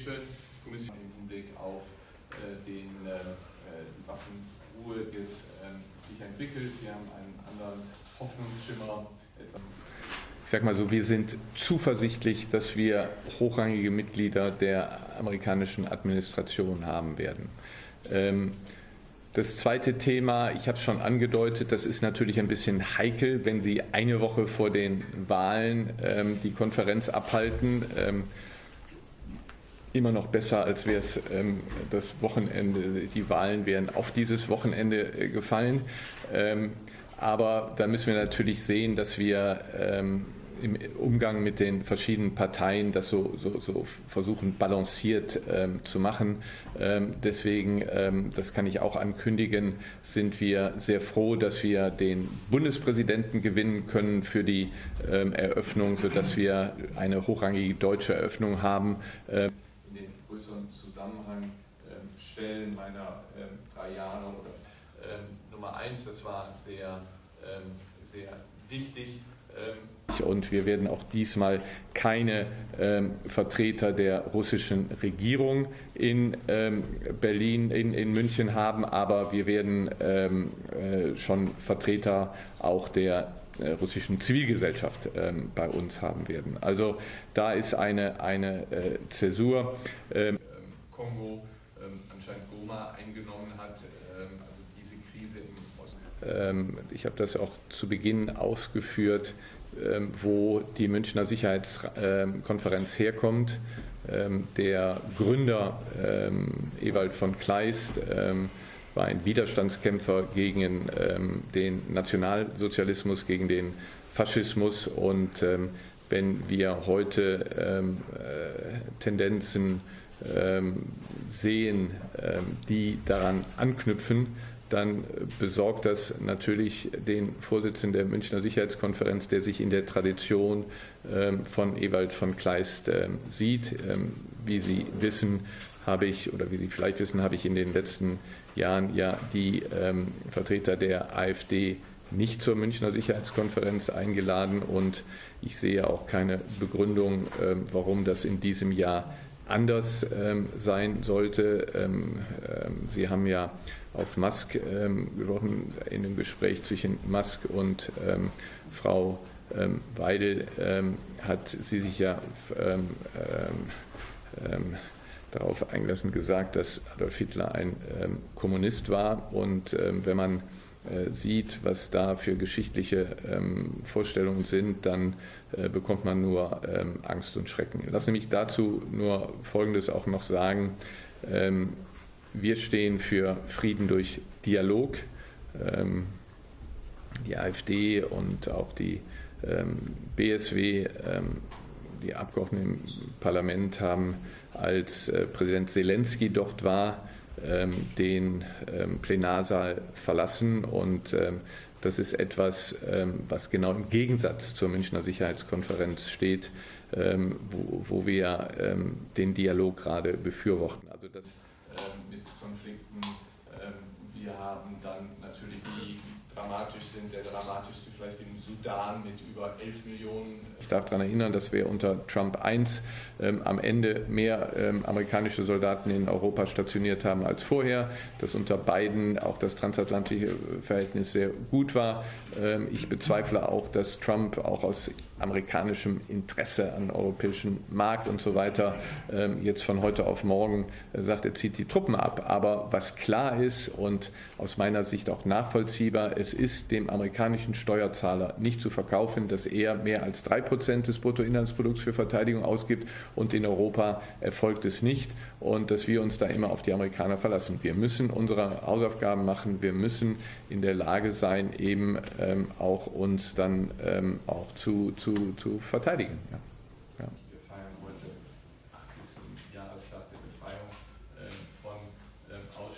Europäische Kommission im Hinblick auf die Waffenruhe sich entwickelt. Wir haben einen anderen Hoffnungsschimmer. Ich sage mal so, wir sind zuversichtlich, dass wir hochrangige Mitglieder der amerikanischen Administration haben werden. Das zweite Thema, ich habe es schon angedeutet, das ist natürlich ein bisschen heikel, wenn Sie eine Woche vor den Wahlen die Konferenz abhalten. Immer noch besser, als wäre es das Wochenende, die Wahlen wären auf dieses Wochenende gefallen. Aber da müssen wir natürlich sehen, dass wir im Umgang mit den verschiedenen Parteien das so versuchen, balanciert zu machen. Deswegen, das kann ich auch ankündigen, sind wir sehr froh, dass wir den Bundespräsidenten gewinnen können für die Eröffnung, sodass wir eine hochrangige deutsche Eröffnung haben. In den größeren Zusammenhang stellen meiner 3 Jahre oder Nummer 1, das war sehr wichtig. Und wir werden auch diesmal keine Vertreter der russischen Regierung in Berlin, in München haben, aber wir werden schon Vertreter auch der russischen Zivilgesellschaft bei uns haben werden. Also da ist eine Zäsur. Kongo anscheinend Goma eingenommen hat, also diese Krise im Osten. Ich habe das auch zu Beginn ausgeführt, wo die Münchner Sicherheitskonferenz herkommt. Der Gründer Ewald von Kleist war ein Widerstandskämpfer gegen den Nationalsozialismus, gegen den Faschismus. Und wenn wir heute Tendenzen sehen, die daran anknüpfen, dann besorgt das natürlich den Vorsitzenden der Münchner Sicherheitskonferenz, der sich in der Tradition von Ewald von Kleist sieht. Wie Sie wissen, wie Sie vielleicht wissen, habe ich in den letzten Jahren ja die Vertreter der AfD nicht zur Münchner Sicherheitskonferenz eingeladen und ich sehe auch keine Begründung, warum das in diesem Jahr anders sein sollte. Sie haben ja auf Musk gesprochen, in dem Gespräch zwischen Musk und Frau Weidel hat sie sich ja darauf eingelassen gesagt, dass Adolf Hitler ein Kommunist war. Und wenn man sieht, was da für geschichtliche Vorstellungen sind, dann bekommt man nur Angst und Schrecken. Lassen Sie mich dazu nur Folgendes auch noch sagen. Wir stehen für Frieden durch Dialog. Die AfD und auch die BSW, die Abgeordneten im Parlament, haben, als Präsident Zelensky dort war, den Plenarsaal verlassen. Und das ist etwas, was genau im Gegensatz zur Münchner Sicherheitskonferenz steht, wo wir den Dialog gerade befürworten. Also das mit Konflikten, wir haben dann natürlich die dramatisch sind, der dramatischste vielleicht im Sudan mit über 11 Millionen. Ich darf daran erinnern, dass wir unter Trump I am Ende mehr amerikanische Soldaten in Europa stationiert haben als vorher, dass unter Biden auch das transatlantische Verhältnis sehr gut war. Ich bezweifle auch, dass Trump auch aus amerikanischem Interesse an europäischen Markt und so weiter jetzt von heute auf morgen sagt, er zieht die Truppen ab. Aber was klar ist und aus meiner Sicht auch nachvollziehbar, es ist dem amerikanischen Steuerzahler nicht zu verkaufen, dass er mehr als 3% des Bruttoinlandsprodukts für Verteidigung ausgibt und in Europa erfolgt es nicht und dass wir uns da immer auf die Amerikaner verlassen. Wir müssen unsere Hausaufgaben machen, wir müssen in der Lage sein, eben auch uns dann auch zu verteidigen. Ja.